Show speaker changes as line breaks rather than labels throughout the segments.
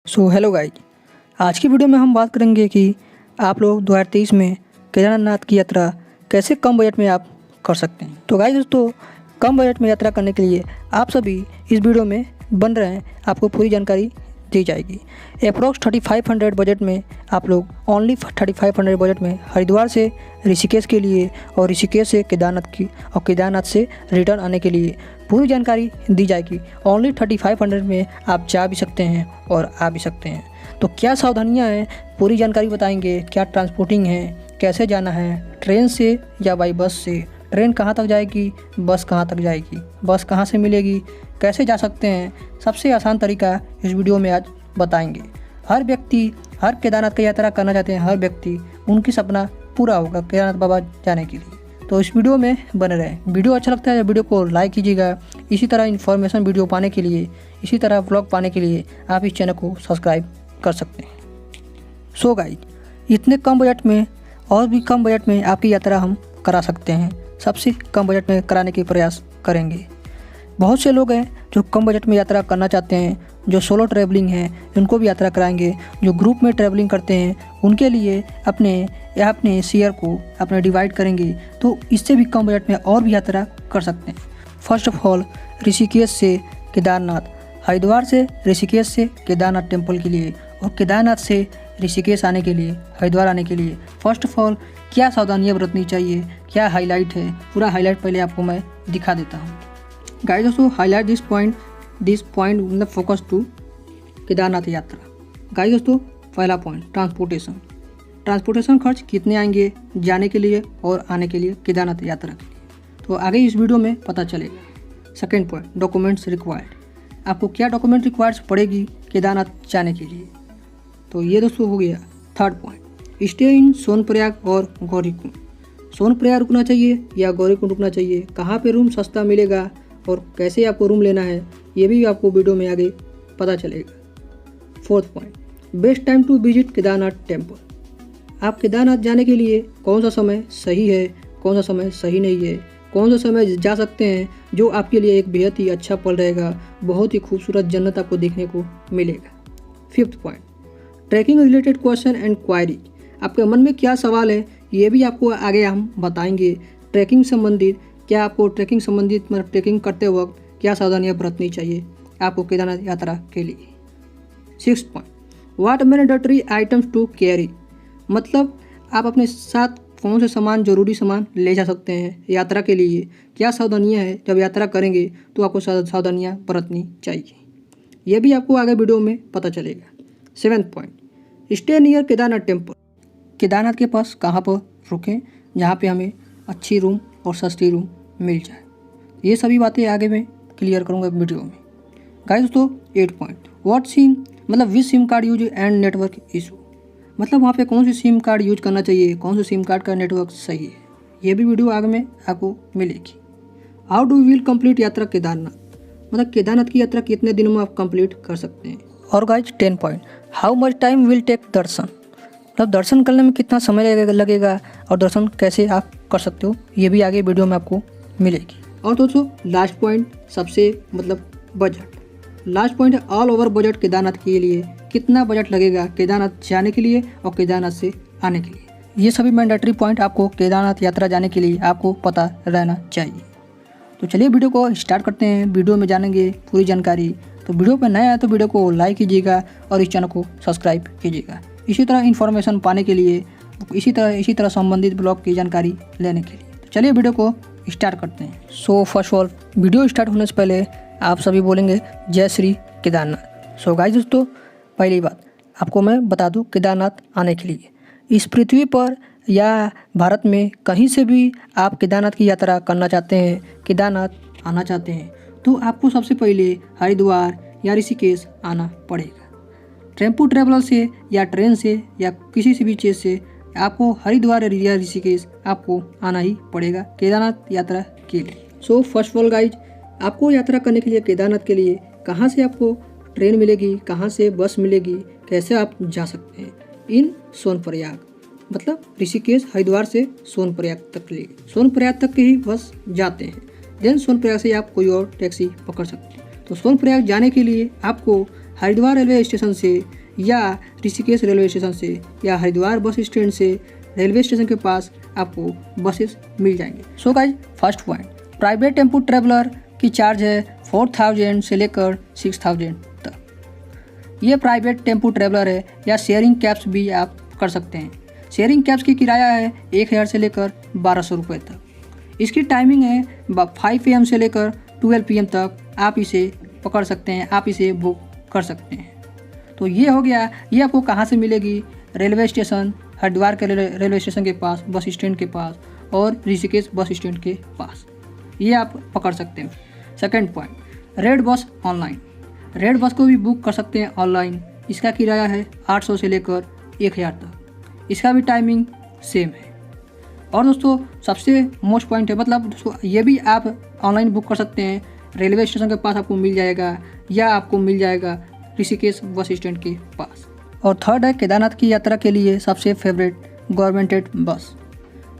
Hello guys, आज की video में हम बात करेंगे कि आप लोग 2023 में केदारनाथ की यात्रा कैसे कम बजट में आप कर सकते हैं। तो गाइज दोस्तों, कम बजट में यात्रा करने के लिए आप सभी इस वीडियो में बन रहे हैं, आपको पूरी जानकारी दी जाएगी। अप्रॉक्स 3500 बजट में आप लोग ओनली 3500 बजट में हरिद्वार से ऋषिकेश के लिए और ऋषिकेश से केदारनाथ की और केदारनाथ से रिटर्न आने के लिए पूरी जानकारी दी जाएगी। ओनली 3500 में आप जा भी सकते हैं और आ भी सकते हैं। तो क्या सावधानियां हैं, पूरी जानकारी बताएंगे। क्या ट्रांसपोर्टिंग है, कैसे जाना है, ट्रेन से या बाई बस से, ट्रेन कहाँ तक जाएगी, बस कहाँ तक जाएगी, बस कहाँ से मिलेगी, कैसे जा सकते हैं, सबसे आसान तरीका इस वीडियो में आज बताएंगे। हर व्यक्ति, हर केदारनाथ की यात्रा करना चाहते हैं, हर व्यक्ति उनकी सपना पूरा होगा केदारनाथ बाबा जाने के लिए। तो इस वीडियो में बने रहें। वीडियो अच्छा लगता है वीडियो को लाइक कीजिएगा। इसी तरह इन्फॉर्मेशन वीडियो पाने के लिए, इसी तरह व्लॉग पाने के लिए आप इस चैनल को सब्सक्राइब कर सकते हैं। गाइज, इतने कम बजट में और भी कम बजट में आपकी यात्रा हम करा सकते हैं। सबसे कम बजट में कराने के प्रयास करेंगे। बहुत से लोग हैं जो कम बजट में यात्रा करना चाहते हैं, जो सोलो ट्रैवलिंग है उनको भी यात्रा कराएंगे। जो ग्रुप में ट्रैवलिंग करते हैं उनके लिए अपने शेयर को अपने डिवाइड करेंगे, तो इससे भी कम बजट में और भी यात्रा कर सकते हैं। फर्स्ट ऑफ ऑल, ऋषिकेश से केदारनाथ, हरिद्वार से ऋषिकेश से केदारनाथ टेम्पल के लिए और केदारनाथ से ऋषिकेश आने के लिए, हरिद्वार आने के लिए फर्स्ट ऑफ ऑल क्या सावधानियाँ बरतनी चाहिए, क्या हाईलाइट है, पूरा हाईलाइट पहले आपको मैं दिखा देता हूँ। गाइस दोस्तों, हाईलाइट दिस पॉइंट मतलब फोकस टू केदारनाथ यात्रा। गाइस दोस्तों, पहला पॉइंट ट्रांसपोर्टेशन खर्च कितने आएंगे जाने के लिए और आने के लिए केदारनाथ यात्रा के लिए, तो आगे इस वीडियो में पता चलेगा। सेकेंड पॉइंट, डॉक्यूमेंट्स रिक्वायर्ड, आपको क्या डॉक्यूमेंट रिक्वायर्स पड़ेगी केदारनाथ जाने के लिए, तो ये दोस्तों हो गया। Third point, stay in Sonprayag और गौरीकुंड, सोनप्रयाग रुकना चाहिए या गौरीकुंड रुकना चाहिए, कहाँ पे रूम सस्ता मिलेगा और कैसे आपको रूम लेना है, ये भी आपको वीडियो में आगे पता चलेगा। Fourth point, best time to visit Kedarnath temple, आप केदारनाथ जाने के लिए कौन सा समय सही है, कौन सा समय सही नहीं है, कौन सा समय जा सकते हैं जो आपके लिए एक बेहद ही अच्छा पल रहेगा, बहुत ही खूबसूरत जन्नत आपको देखने को मिलेगा। Fifth point, trekking related question and query, आपके मन में क्या सवाल है ये भी आपको आगे हम बताएंगे। ट्रैकिंग संबंधित, क्या आपको ट्रैकिंग संबंधित मतलब ट्रैकिंग करते वक्त क्या सावधानियाँ बरतनी चाहिए आपको केदारनाथ यात्रा के लिए। Six point, what mandatory items to carry, मतलब आप अपने साथ कौन से सामान, जरूरी सामान ले जा सकते हैं यात्रा के लिए, क्या सावधानियाँ हैं जब यात्रा करेंगे तो आपको सावधानियाँ बरतनी चाहिए, यह भी आपको आगे वीडियो में पता चलेगा। Seventh point, stay near Kedarnath temple, Kedarnath के पास कहाँ पर रुकें जहाँ पे हमें अच्छी रूम और सस्ती रूम मिल जाए, ये सभी बातें आगे मैं क्लियर करूँगा वीडियो में। गाइस दोस्तों, 8 पॉइंट, व्हाट सिम मतलब which SIM card use and network issue, मतलब वहाँ पे कौन सी सिम कार्ड यूज करना चाहिए, कौन सी सिम कार्ड का नेटवर्क सही है, ये भी वीडियो आगे में आपको मिलेगी। हाउ डू विल कंप्लीट यात्रा केदारनाथ, मतलब केदारनाथ की यात्रा कितने दिनों में आप कंप्लीट कर सकते हैं। और guys 10 point, how much time will take दर्शन, मतलब दर्शन करने में कितना समय लगेगा और दर्शन कैसे आप कर सकते हो, ये भी आगे वीडियो में आपको मिलेगी। और दोस्तों लास्ट पॉइंट, सबसे मतलब बजट, लास्ट पॉइंट है ऑल ओवर बजट केदारनाथ के लिए कितना बजट लगेगा केदारनाथ जाने के लिए और केदारनाथ से आने के लिए। ये सभी मैंडेटरी पॉइंट आपको केदारनाथ यात्रा जाने के लिए आपको पता रहना चाहिए। तो चलिए वीडियो को स्टार्ट करते हैं, वीडियो में जानेंगे पूरी जानकारी। तो वीडियो पर नया है तो वीडियो को लाइक कीजिएगा और इस चैनल को सब्सक्राइब कीजिएगा, इसी तरह इन्फॉर्मेशन पाने के लिए, इसी तरह संबंधित ब्लॉग की जानकारी लेने के लिए। तो चलिए वीडियो को स्टार्ट करते हैं। First of all, video start होने से पहले आप सभी बोलेंगे जय श्री केदारनाथ। गाइस दोस्तों, पहली बात आपको मैं बता दूं, केदारनाथ आने के लिए इस पृथ्वी पर या भारत में कहीं से भी आप केदारनाथ की यात्रा करना चाहते हैं, केदारनाथ आना चाहते हैं, तो आपको सबसे पहले हरिद्वार या ऋषिकेश आना पड़ेगा। टेम्पो ट्रैवलर से या ट्रेन से या किसी से भी चीज़ से आपको हरिद्वार या ऋषिकेश आपको आना ही पड़ेगा केदारनाथ यात्रा के लिए। फर्स्ट ऑफ ऑल गाइज, आपको यात्रा करने के लिए केदारनाथ के लिए कहाँ से आपको ट्रेन मिलेगी, कहाँ से बस मिलेगी, कैसे आप जा सकते हैं। इन सोनप्रयाग, मतलब ऋषिकेश हरिद्वार से सोनप्रयाग तक ले, सोनप्रयाग तक के ही बस जाते हैं, देन सोनप्रयाग से आप कोई और टैक्सी पकड़ सकते हैं। तो सोनप्रयाग जाने के लिए आपको हरिद्वार रेलवे स्टेशन से या ऋषिकेश रेलवे स्टेशन से या हरिद्वार बस स्टैंड से रेलवे स्टेशन के पास आपको बसेस मिल जाएंगे। So guys, first point, private tempo traveller की चार्ज है 4000 से लेकर 6000 तक। ये प्राइवेट टेम्पो ट्रेवलर है या शेयरिंग कैब्स भी आप कर सकते हैं। शेयरिंग कैब्स की किराया है 1000 से लेकर 1200 रुपये तक। इसकी टाइमिंग है 5 AM से लेकर 12 PM तक आप इसे पकड़ सकते हैं, आप इसे बुक कर सकते हैं। तो ये हो गया, ये आपको कहाँ से मिलेगी? रेलवे स्टेशन, हरिद्वार के रेलवे स्टेशन के पास, बस स्टैंड के पास और ऋषिकेश बस स्टैंड के पास, ये आप पकड़ सकते हैं। Second point, red bus online. Red bus को भी बुक कर सकते हैं ऑनलाइन। इसका किराया है 800 से लेकर 1000 तक। इसका भी टाइमिंग सेम है। और दोस्तों सबसे मोस्ट पॉइंट है, मतलब दोस्तों ये भी आप ऑनलाइन बुक कर सकते हैं। रेलवे स्टेशन के पास आपको मिल जाएगा या आपको मिल जाएगा ऋषिकेश बस स्टैंड के पास। और थर्ड है केदारनाथ की यात्रा के लिए सबसे फेवरेट गवर्नमेंटेड बस।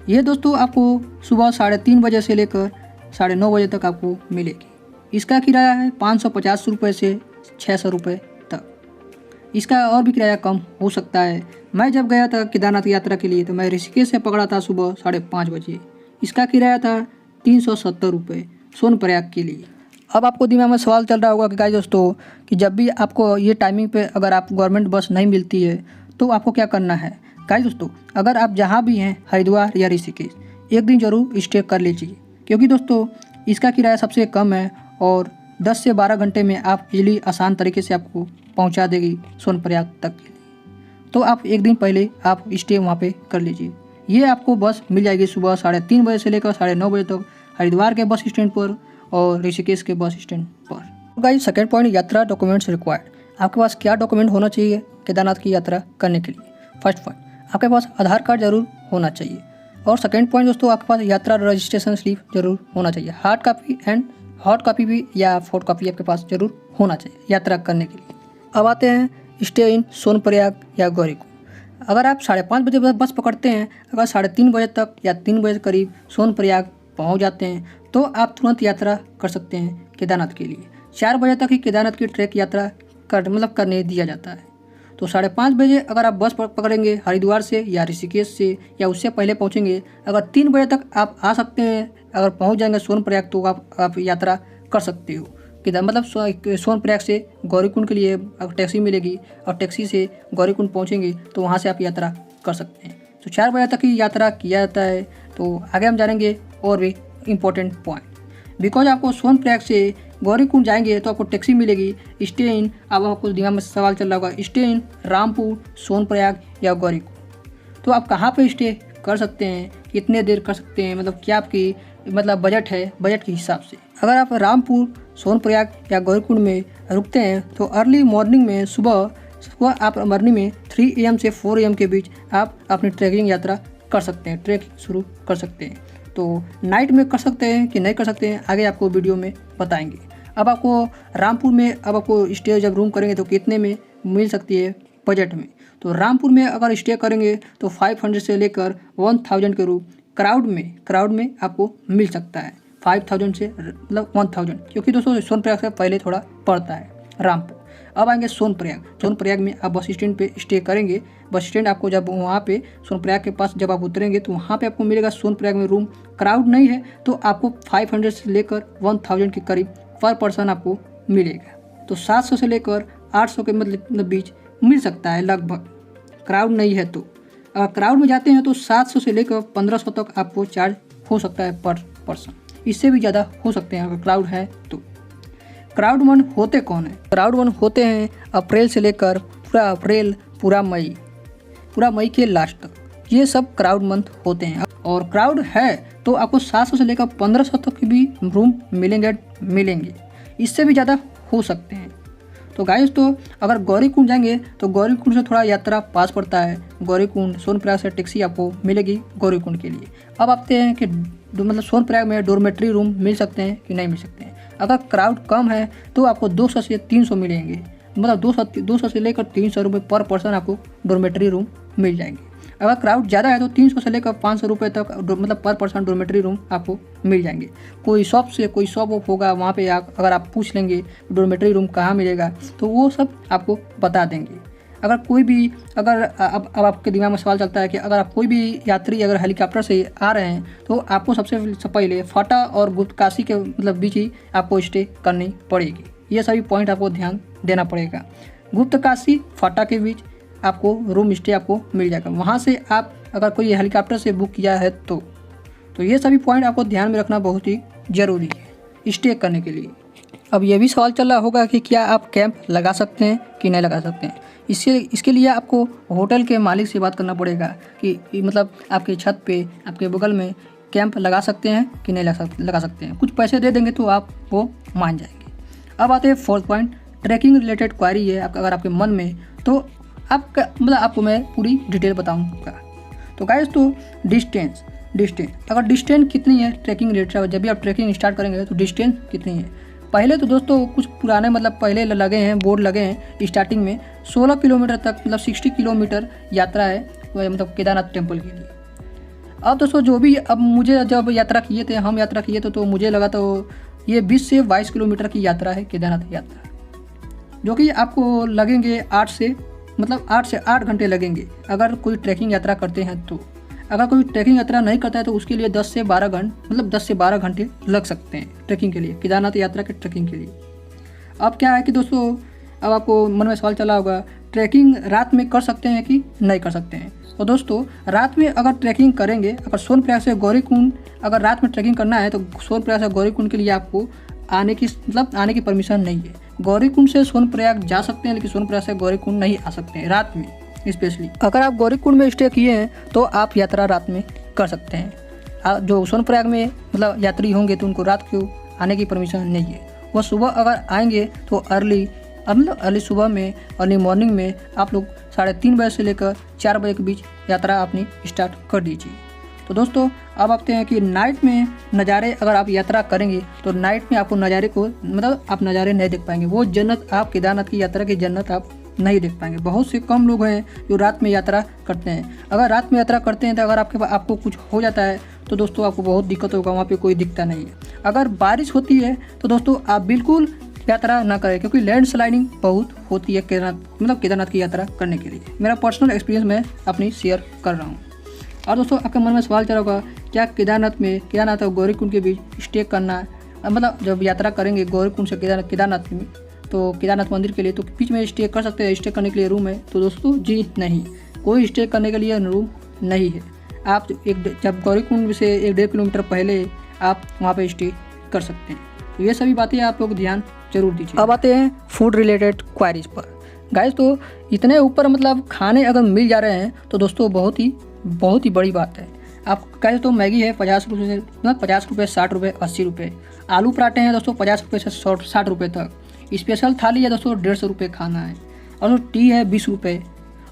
ये दोस्तों आपको सुबह 3:30 बजे से लेकर 9:30 बजे तक आपको मिलेगी। इसका किराया है 550 रुपये से 600 रुपये तक। इसका और भी किराया कम हो सकता है। मैं जब गया था केदारनाथ यात्रा के लिए तो मैं ऋषिकेश से पकड़ा था सुबह 5:30 बजे। इसका किराया था 370 रुपये सोनप्रयाग के लिए। अब आपको दिमाग में सवाल चल रहा होगा कि गाइस दोस्तों कि जब भी आपको ये टाइमिंग पे अगर आप गवर्नमेंट बस नहीं मिलती है तो आपको क्या करना है? गाइस दोस्तों, अगर आप जहाँ भी हैं हरिद्वार या ऋषिकेश, एक दिन ज़रूर स्टे कर लीजिए, क्योंकि दोस्तों इसका किराया सबसे कम है और 10 से 12 घंटे में आप इजीली आसान तरीके से आपको पहुँचा देगी सोनप्रयाग तक के लिए। तो आप एक दिन पहले आप स्टे वहाँ पे कर लीजिए। ये आपको बस मिल जाएगी सुबह 3:30 बजे से लेकर 9:30 बजे तक हरिद्वार के बस स्टैंड पर और ऋषिकेश के बस स्टैंड पर। गाइस, सेकंड पॉइंट, यात्रा डॉक्यूमेंट्स रिक्वायर्ड। आपके पास क्या डॉक्यूमेंट होना चाहिए केदारनाथ की यात्रा करने के लिए? फर्स्ट पॉइंट, आपके पास आधार कार्ड जरूर होना चाहिए। और सेकंड पॉइंट दोस्तों, आपके पास यात्रा रजिस्ट्रेशन स्लिप जरूर होना चाहिए। Hard copy and hot copy भी या फोटो कॉपी आपके पास जरूर होना चाहिए यात्रा करने के लिए। अब आते हैं स्टे इन सोनप्रयाग या गौरीकुंड। अगर आप 5:30 बजे बस पकड़ते हैं, अगर 3:30 बजे तक या 3 बजे करीब सोनप्रयाग पहुंच जाते हैं तो आप तुरंत यात्रा कर सकते हैं केदारनाथ के लिए। 4 बजे तक ही केदारनाथ की ट्रैक यात्रा करने दिया जाता है। तो 5:30 बजे अगर आप बस पकड़ेंगे हरिद्वार से या ऋषिकेश से या उससे पहले पहुंचेंगे, अगर 3 बजे तक आप आ सकते हैं, अगर पहुंच जाएंगे सोनप्रयाग तो आप यात्रा कर सकते हो। मतलब सोनप्रयाग से गौरीकुंड के लिए टैक्सी मिलेगी और टैक्सी से गौरीकुंड पहुँचेंगे तो वहाँ से आप यात्रा कर सकते हैं। तो 4 बजे तक ही यात्रा किया जाता है। तो आगे हम जानेंगे और भी इम्पोर्टेंट पॉइंट। बिकॉज आपको सोनप्रयाग से गौरीकुंड जाएंगे तो आपको टैक्सी मिलेगी स्टे इन। अब आपको दिमाग में सवाल चल रहा होगा स्टे इन रामपुर, सोनप्रयाग या गौरीकुंड। तो आप कहाँ पे स्टे कर सकते हैं, कितने देर कर सकते हैं, मतलब क्या आपकी बजट है, बजट के हिसाब से। अगर आप रामपुर, सोनप्रयाग या गौरीकुंड में रुकते हैं तो अर्ली मॉर्निंग में सुबह आप मॉर्निंग में 3 AM से 4 AM के बीच आप अपनी ट्रैकिंग यात्रा कर सकते हैं, ट्रैक शुरू कर सकते हैं। तो नाइट में कर सकते हैं कि नहीं कर सकते हैं आगे आपको वीडियो में बताएंगे। अब आपको रामपुर में अब आपको स्टे जब रूम करेंगे तो कितने में मिल सकती है बजट में? तो रामपुर में अगर स्टे करेंगे तो 500 से लेकर 1000 के रूम क्राउड में आपको मिल सकता है। 5000 से मतलब 1000, क्योंकि दोस्तों सोनप्रयाग से पहले थोड़ा पड़ता है रामपुर। अब आएंगे सोनप्रयाग में आप बस स्टैंड पे स्टे करेंगे। बस स्टैंड आपको जब वहाँ पे सोनप्रयाग के पास जब आप उतरेंगे तो वहाँ पे आपको मिलेगा सोनप्रयाग में रूम। क्राउड नहीं है तो आपको 500 से लेकर 1000 के करीब पर पर्सन आपको मिलेगा। तो 700 से लेकर 800 के मतलब बीच मिल सकता है लगभग, क्राउड नहीं है तो। अगर क्राउड में जाते हैं तो 700 से लेकर 1500 तक आपको चार्ज हो सकता है पर पर्सन। इससे भी ज़्यादा हो सकते हैं अगर क्राउड है तो। क्राउड वन होते कौन है? क्राउड वन होते हैं अप्रैल से लेकर पूरा मई के लास्ट तक। ये सब क्राउड मंथ होते हैं। और क्राउड है तो आपको 700 से लेकर 1500 तक की भी रूम मिलेंगे, इससे भी ज़्यादा हो सकते हैं। तो गाइस, तो अगर गौरीकुंड जाएंगे तो गौरीकुंड से थोड़ा यात्रा पास पड़ता है। गौरीकुंड सोनप्रयाग से टैक्सी आपको मिलेगी गौरीकुंड के लिए। अब आते हैं कि मतलब सोनप्रयाग में डोरमेट्री रूम मिल सकते हैं कि नहीं मिल सकते हैं। अगर क्राउड कम है तो आपको 200 से 300 मिलेंगे, मतलब 200 से लेकर 300 रुपये पर पर्सन आपको डोरमेट्री रूम मिल जाएंगे। अगर क्राउड ज़्यादा है तो 300 से लेकर 500 रुपये तक मतलब पर पर्सन डॉर्मेटरी रूम आपको मिल जाएंगे। कोई शॉप से कोई शॉप ऑफ होगा, वहाँ पे अगर आप पूछ लेंगे डॉर्मेटरी रूम कहाँ मिलेगा तो वो सब आपको बता देंगे। अगर कोई भी अब आपके दिमाग में सवाल चलता है कि अगर आप कोई भी यात्री अगर हेलीकॉप्टर से आ रहे हैं तो आपको सबसे पहले फाटा और गुप्तकाशी के मतलब बीच ही आपको स्टे करनी पड़ेगी। ये सभी पॉइंट आपको ध्यान देना पड़ेगा। गुप्तकाशी फाटा के बीच आपको रूम स्टे आपको मिल जाएगा। वहाँ से आप अगर कोई हेलीकॉप्टर से बुक किया है तो ये सभी पॉइंट आपको ध्यान में रखना बहुत ही ज़रूरी है स्टे करने के लिए। अब ये भी सवाल चल रहा होगा कि क्या आप कैंप लगा सकते हैं कि नहीं लगा सकते हैं। इसके लिए आपको होटल के मालिक से बात करना पड़ेगा कि मतलब आपके छत पे आपके बगल में कैंप लगा सकते हैं कि नहीं लगा सकते हैं। कुछ पैसे दे देंगे तो आप वो मान जाएंगे। अब आते हैं 4th पॉइंट, ट्रैकिंग रिलेटेड क्वारी है अगर आपके मन में तो आपका मतलब आपको मैं पूरी डिटेल बताऊंगा। तो गाइस तो डिस्टेंस अगर डिस्टेंस कितनी है ट्रैकिंग रिलेटेड, जब भी आप ट्रैकिंग स्टार्ट करेंगे तो डिस्टेंस कितनी है। पहले तो दोस्तों कुछ पुराने मतलब पहले लगे हैं बोर्ड लगे हैं स्टार्टिंग में 16 किलोमीटर तक मतलब 60 किलोमीटर यात्रा है मतलब केदारनाथ टेम्पल के लिए। अब दोस्तों जो भी अब मुझे जब यात्रा किए थे हम यात्रा किए थे तो मुझे लगा तो ये 20 से 22 किलोमीटर की यात्रा है केदारनाथ यात्रा, जो कि आपको लगेंगे 8 से 8 घंटे लगेंगे अगर कोई ट्रैकिंग यात्रा करते हैं तो। अगर कोई ट्रैकिंग यात्रा नहीं करता है तो उसके लिए 10 से 12 घंटे लग सकते हैं ट्रैकिंग के लिए, केदारनाथ यात्रा के ट्रैकिंग के लिए। अब क्या है कि दोस्तों अब आपको मन में सवाल चला होगा ट्रैकिंग रात में कर सकते हैं कि नहीं कर सकते हैं। तो दोस्तों रात में अगर ट्रैकिंग करेंगे, अगर सोनप्रयाग से गौरीकुंड अगर रात में ट्रैकिंग करना है तो सोनप्रयाग से गौरीकुंड के लिए आपको आने की परमिशन नहीं है। गौरीकुंड से सोनप्रयाग जा सकते हैं लेकिन सोनप्रयाग से गौरीकुंड नहीं आ सकते हैं रात में। स्पेशली अगर आप गौरीकुंड में स्टे किए हैं तो आप यात्रा रात में कर सकते हैं। जो सोनप्रयाग में मतलब यात्री होंगे तो उनको रात को आने की परमिशन नहीं है। वह सुबह अगर आएंगे तो अर्ली सुबह में अर्ली मॉर्निंग में आप लोग 3:30 बजे से लेकर 4 बजे के बीच यात्रा अपनी स्टार्ट कर दीजिए। तो दोस्तों अब आते हैं कि नाइट में नज़ारे अगर आप यात्रा करेंगे तो नाइट में आपको नज़ारे को आप नज़ारे नहीं देख पाएंगे। वो जन्नत आप केदारनाथ की यात्रा की जन्नत आप नहीं देख पाएंगे। बहुत से कम लोग हैं जो रात में यात्रा करते हैं। अगर रात में यात्रा करते हैं तो अगर आपको कुछ हो जाता है तो दोस्तों आपको बहुत दिक्कत होगा, वहाँ पे कोई दिखता नहीं है। अगर बारिश होती है तो दोस्तों आप बिल्कुल यात्रा ना करें क्योंकि लैंडस्लाइडिंग बहुत होती है केदारनाथ की यात्रा करने के लिए। मेरा पर्सनल एक्सपीरियंस मैं अपनी शेयर कर रहा हूँ। और दोस्तों आपके मन में सवाल चला होगा क्या केदारनाथ और गौरीकुंड के बीच स्टे करना जब यात्रा करेंगे गौरीकुंड से केदारनाथ में तो केदारनाथ मंदिर के लिए तो बीच में स्टे कर सकते हैं, स्टे करने के लिए रूम है। तो दोस्तों जी नहीं, कोई स्टे करने के लिए रूम नहीं है। आप जब गौरीकुंड से 1-1.5 किलोमीटर पहले आप वहाँ पे स्टे कर सकते हैं। तो ये सभी बातें आप लोग ध्यान जरूर दीजिए। अब आते हैं फूड रिलेटेड क्वारीज पर। गाइस तो इतने ऊपर खाने अगर मिल जा रहे हैं तो दोस्तों बहुत ही बड़ी बात है। आप कहें तो मैगी है 50 रुपये से 60 रुपये 80 रुपये। आलू पराठे हैं दोस्तों 50 रुपये से 60 रुपये तक। स्पेशल थाली है दोस्तों 150 रुपये खाना है। और टी है 20 रुपये।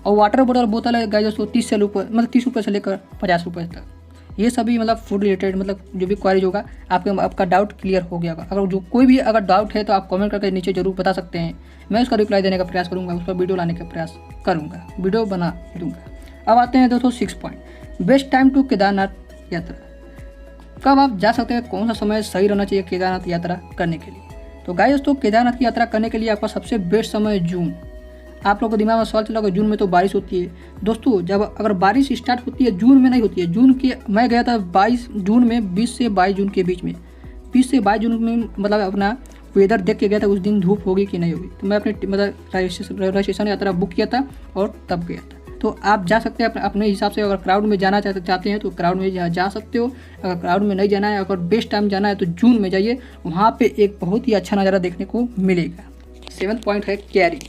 और वाटर बोतल है गाइस दोस्तों 30 रुपये से लेकर 50 रुपये तक। ये सभी फूड रिलेटेड जो भी क्वारीज होगा आपका डाउट क्लियर हो गया होगा। अगर कोई भी डाउट है तो आप कमेंट करके नीचे जरूर बता सकते हैं। मैं उसका रिप्लाई देने का प्रयास करूँगा, उस पर वीडियो लाने का प्रयास करूँगा, वीडियो बना दूँगा। अब आते हैं दोस्तों 6 point, best time to Kedarnath यात्रा। कब आप जा सकते हैं, कौन सा समय सही रहना चाहिए केदारनाथ यात्रा करने के लिए। तो गाइस दोस्तों केदारनाथ की यात्रा करने के लिए आपका सबसे बेस्ट समय जून। आप लोगों को दिमाग में सवाल चला होगा जून में तो बारिश होती है। दोस्तों अगर बारिश स्टार्ट होती है जून में नहीं होती है। मैं गया था 22 जून में 20 से 22 जून के बीच में। 20 से 22 जून में अपना वेदर देख के गया था उस दिन धूप होगी कि नहीं होगी। तो मैं अपने रजिस्ट्रेशन यात्रा बुक किया था और तब गया था। तो आप जा सकते हैं अपने हिसाब से। अगर क्राउड में जाना चाहते हैं तो क्राउड में जा सकते हो। अगर क्राउड में नहीं जाना है, अगर बेस्ट टाइम जाना है तो जून में जाइए, वहाँ पे एक बहुत ही अच्छा नज़ारा देखने को मिलेगा। 7th पॉइंट है कैरी।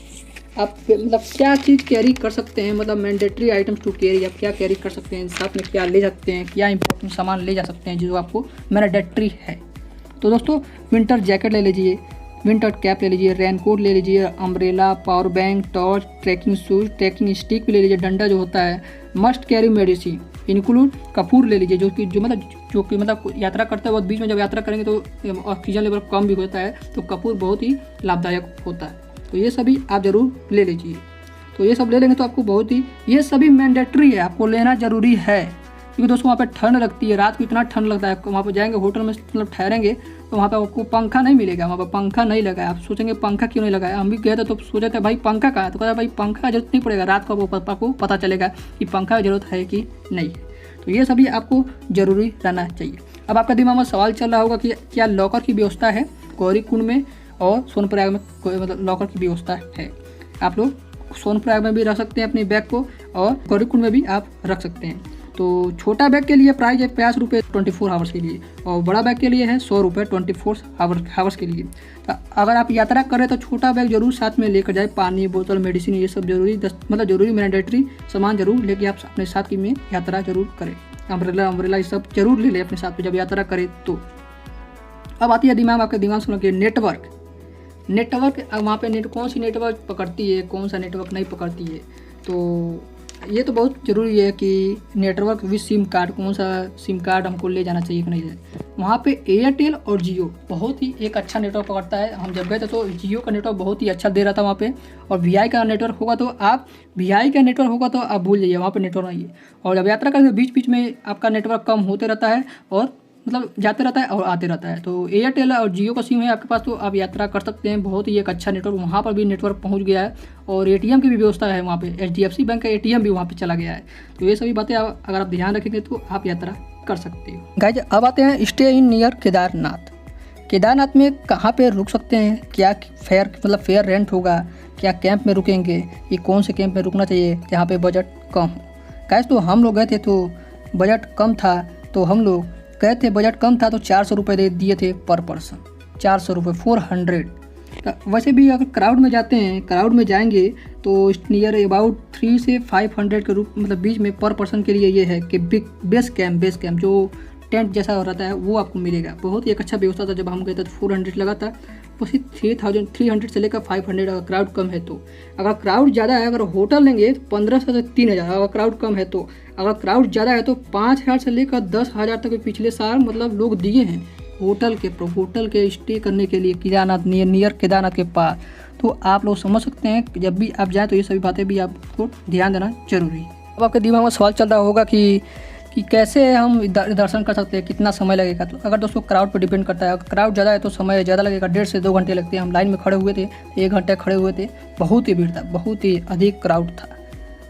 आप क्या चीज़ कैरी कर सकते हैं, मैंडेटरी आइटम्स टू कैरी। आप क्या कैरी कर सकते हैं, साथ में क्या ले सकते हैं, क्या इंपॉर्टेंट सामान ले जा सकते हैं जो आपको मैंडेटरी है। तो दोस्तों विंटर जैकेट ले लीजिए, विंटर कैप ले लीजिए, रेनकोट ले लीजिए, umbrella, power bank, torch, trekking shoes, trekking stick भी ले लीजिए, डंडा जो होता है। मस्ट कैरी मेडिसिन इंक्लूड कपूर ले लीजिए, जो कि यात्रा करते वक्त बीच में जब यात्रा करेंगे तो ऑक्सीजन लेवल कम भी होता है तो कपूर बहुत ही लाभदायक होता है। तो ये सभी आप ज़रूर ले लीजिए। तो ये सब ले लेंगे तो आपको बहुत ही, ये सभी मैंडेटरी है, आपको लेना ज़रूरी है। क्योंकि दोस्तों वहाँ पे ठंड लगती है, रात को इतना ठंड लगता है। वहाँ पे जाएंगे होटल में मतलब ठहरेंगे तो वहाँ पे आपको पंखा नहीं मिलेगा, वहाँ पे पंखा नहीं लगा है। आप सोचेंगे पंखा क्यों नहीं लगा है, हम भी गए थे तो सोचे थे भाई पंखा कहाँ है, तो कहता भाई पंखा का जरूरत नहीं पड़ेगा, रात को आपको पता चलेगा कि पंखा की जरूरत है कि नहीं है। तो ये सभी आपको ज़रूरी रहना चाहिए। अब आपका दिमाग में सवाल चल रहा होगा कि क्या लॉकर की व्यवस्था है गौरीकुंड में और सोनप्रयाग में, मतलब लॉकर की व्यवस्था है। आप लोग सोनप्रयाग में भी रख सकते हैं अपनी बैग को और गौरीकुंड में भी आप रख सकते हैं। तो छोटा बैग के लिए प्राइस है 50 रुपये 24 आवर्स के लिए, और बड़ा बैग के लिए है 100 रुपये 24 आवर्स के लिए। तो अगर आप यात्रा करें तो छोटा बैग जरूर साथ में लेकर जाए, पानी बोतल मेडिसिन ये सब जरूरी जरूरी मैंडेटरी सामान जरूर लेके आप अपने साथ में यात्रा जरूर करें। अम्ब्रेला ये सब जरूर ले लें अपने साथ में जब यात्रा करें। तो अब आती है आपके दिमाग सुनो कि नेटवर्क वहाँ पे कौन सी नेटवर्क पकड़ती है, कौन सा नेटवर्क नहीं पकड़ती है। तो ये तो बहुत ज़रूरी है कि नेटवर्क विद सिम कार्ड, कौन सा सिम कार्ड हमको ले जाना चाहिए कि नहीं है। वहाँ पे एयरटेल और जियो बहुत ही एक अच्छा नेटवर्क पकड़ता है। हम जब गए थे तो जियो का नेटवर्क बहुत ही अच्छा दे रहा था वहाँ पे, और वीआई का नेटवर्क होगा तो आप भूल जाइए, वहाँ पे नेटवर्क नहीं है। और जब यात्रा करते बीच बीच में आपका नेटवर्क कम होते रहता है और मतलब जाते रहता है और आते रहता है। तो एयरटेल और जियो का सिम है आपके पास तो आप यात्रा कर सकते हैं, बहुत ही एक अच्छा नेटवर्क, वहाँ पर भी नेटवर्क पहुँच गया है। और एटीएम की भी व्यवस्था है वहाँ पे, HDFC बैंक का एटीएम भी वहाँ पे चला गया है। तो ये सभी बातें अगर आप ध्यान रखेंगे तो आप यात्रा कर सकते हो। गाइज अब आते हैं स्टे इन नियर केदारनाथ में कहाँ पे रुक सकते हैं, क्या फेयर रेंट होगा, क्या कैंप में रुकेंगे, ये कौन से कैंप में रुकना चाहिए जहाँ पे बजट कम हो। गाइज तो हम लोग गए थे तो बजट कम था, तो हम लोग गए थे बजट कम था तो 400 रुपये दे दिए थे पर पर्सन, 400 रुपये 400। वैसे भी अगर क्राउड में जाएंगे तो नियर अबाउट 3 से 500 के रूप बीच में पर पर्सन के लिए ये है कि बेस कैम्प जो टेंट जैसा रहता है वो आपको मिलेगा। बहुत ही एक अच्छा व्यवस्था था। जब हम गए थे तो 400 लगा था, उसी 300 से लेकर 500 अगर क्राउड कम है तो। अगर क्राउड ज़्यादा है, अगर होटल लेंगे तो 1500 से 3000, अगर क्राउड कम है तो। अगर क्राउड ज़्यादा है तो 5000 से लेकर 10,000 तक पिछले साल लोग दिए हैं होटल के स्टे करने के लिए नियर केदारनाथ के पास। तो आप लोग समझ सकते हैं कि जब भी आप जाएँ तो ये सभी बातें भी आपको ध्यान देना जरूरी है। अब आपके दिमाग में सवाल चल रहा होगा कि कैसे हम दर्शन कर सकते हैं, कितना समय लगेगा। तो अगर दोस्तों क्राउड पर डिपेंड करता है, अगर क्राउड ज़्यादा है तो समय ज़्यादा लगेगा, 1.5 से 2 घंटे लगते हैं। हम लाइन में खड़े हुए थे, 1 घंटे खड़े हुए थे, बहुत ही भीड़ था, बहुत ही अधिक क्राउड था।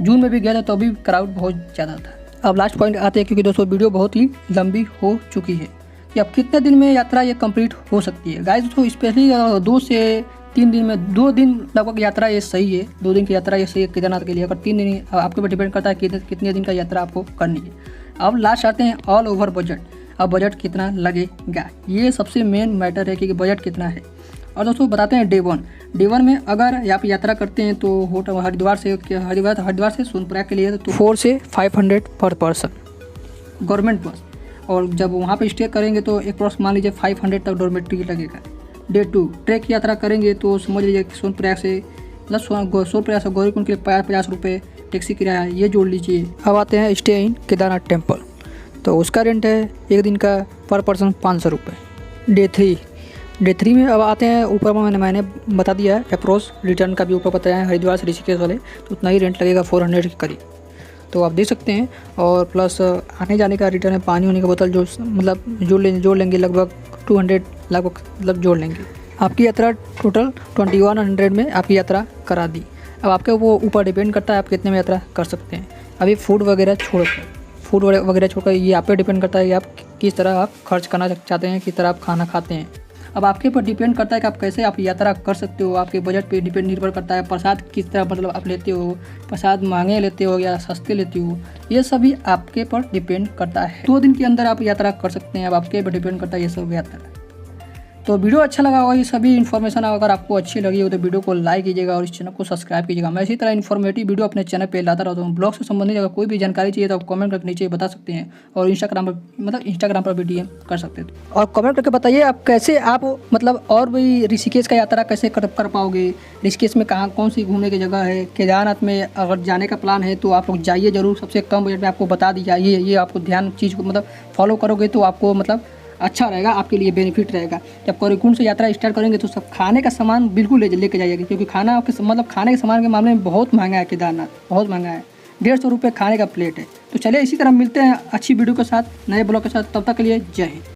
जून में भी गया था तो अभी क्राउड बहुत ज़्यादा था। अब लास्ट पॉइंट आते हैं, क्योंकि दोस्तों वीडियो बहुत ही लंबी हो चुकी है, कि अब कितने दिन में यात्रा ये कंप्लीट हो सकती है। गाइस दोस्तों स्पेशली 2 से 3 दिन में, 2 दिन लगभग यात्रा ये सही है, 2 दिन की यात्रा ये सही है केदारनाथ के लिए। अगर 3 दिन आपके ऊपर डिपेंड करता है कि कितने दिन का यात्रा आपको करनी है। अब लास्ट आते हैं ऑल ओवर बजट। अब बजट कितना लगेगा, ये सबसे मेन मैटर है कि बजट कितना है। और दोस्तों बताते हैं डे वन में अगर आप यात्रा करते हैं तो होटल हरिद्वार से सोनप्रयाग के लिए तो 4 से 500 पर पर्सन गवर्नमेंट बस। और जब वहाँ पे स्टे करेंगे तो एक प्रोस मान लीजिए 500 तक डॉर्मेट्री लगेगा। डे 2 ट्रैक की यात्रा करेंगे तो समझ लीजिए सोनप्रयाग से गौरीकुंड के लिए 50 रुपये टैक्सी किराया, ये जोड़ लीजिए। अब आते हैं स्टे इन केदारनाथ टेम्पल, तो उसका रेंट है एक दिन का पर पर्सन 500 रुपये। डे 3 में अब आते हैं, ऊपर मैंने बता दिया है अप्रोच रिटर्न का भी ऊपर बताया है, हरिद्वार से ऋषिकेश वाले तो उतना ही रेंट लगेगा 400 के करीब, तो आप देख सकते हैं। और प्लस आने जाने का रिटर्न है, पानी होने का बोतल जो जोड़ लेंगे लगभग 200 जोड़ लेंगे। आपकी यात्रा टोटल 2100 में आपकी यात्रा करा दी। अब आपके वो ऊपर डिपेंड करता है आप कितने में यात्रा कर सकते हैं। अभी फूड वगैरह छोड़कर ये आप पे डिपेंड करता है कि आप किस तरह आप खर्च करना चाहते हैं, किस तरह आप खाना खाते हैं। अब आपके ऊपर डिपेंड करता है कि आप कैसे आप यात्रा कर सकते हो, आपके बजट पे निर्भर करता है। प्रसाद किस तरह आप लेते हो, प्रसाद महंगे लेते हो या सस्ते लेते हो, ये सभी आपके पर डिपेंड करता है। 2 दिन के अंदर आप यात्रा कर सकते हैं, अब आपके ऊपर डिपेंड करता है ये सब यात्रा। तो वीडियो अच्छा लगा होगा, ये सभी इन्फॉर्मेशन अगर आपको अच्छी लगी हो तो वीडियो को लाइक कीजिएगा और इस चैनल को सब्सक्राइब कीजिएगा। मैं इसी तरह इन्फॉर्मेटिव वीडियो अपने चैनल पे लाता रहता हूँ। ब्लॉग से संबंधित अगर कोई भी जानकारी चाहिए तो आप कमेंट करके नीचे बता सकते हैं, और इंस्टाग्राम पर भी DM कर सकते हैं। और कमेंट करके बताइए आप कैसे और भी ऋषिकेश का यात्रा कैसे कर पाओगे, ऋषिकेश में कौन सी घूमने की जगह है। केदारनाथ में अगर जाने का प्लान है तो आप लोग जाइए जरूर, सबसे कम बजट में आपको बता दिया। ये आपको ध्यान चीज़ को फॉलो करोगे तो आपको अच्छा रहेगा, आपके लिए बेनिफिट रहेगा। जब गौरीकुंड से यात्रा स्टार्ट करेंगे तो सब खाने का सामान बिल्कुल लेके जाइएगा, क्योंकि खाना आपके मतलब खाने के सामान के मामले में बहुत महंगा है केदारनाथ, बहुत महंगा है। 150 रुपये खाने का प्लेट है। तो चलिए इसी तरह मिलते हैं अच्छी वीडियो के साथ, नए ब्लॉग के साथ। तब तक के लिए जय हिंद।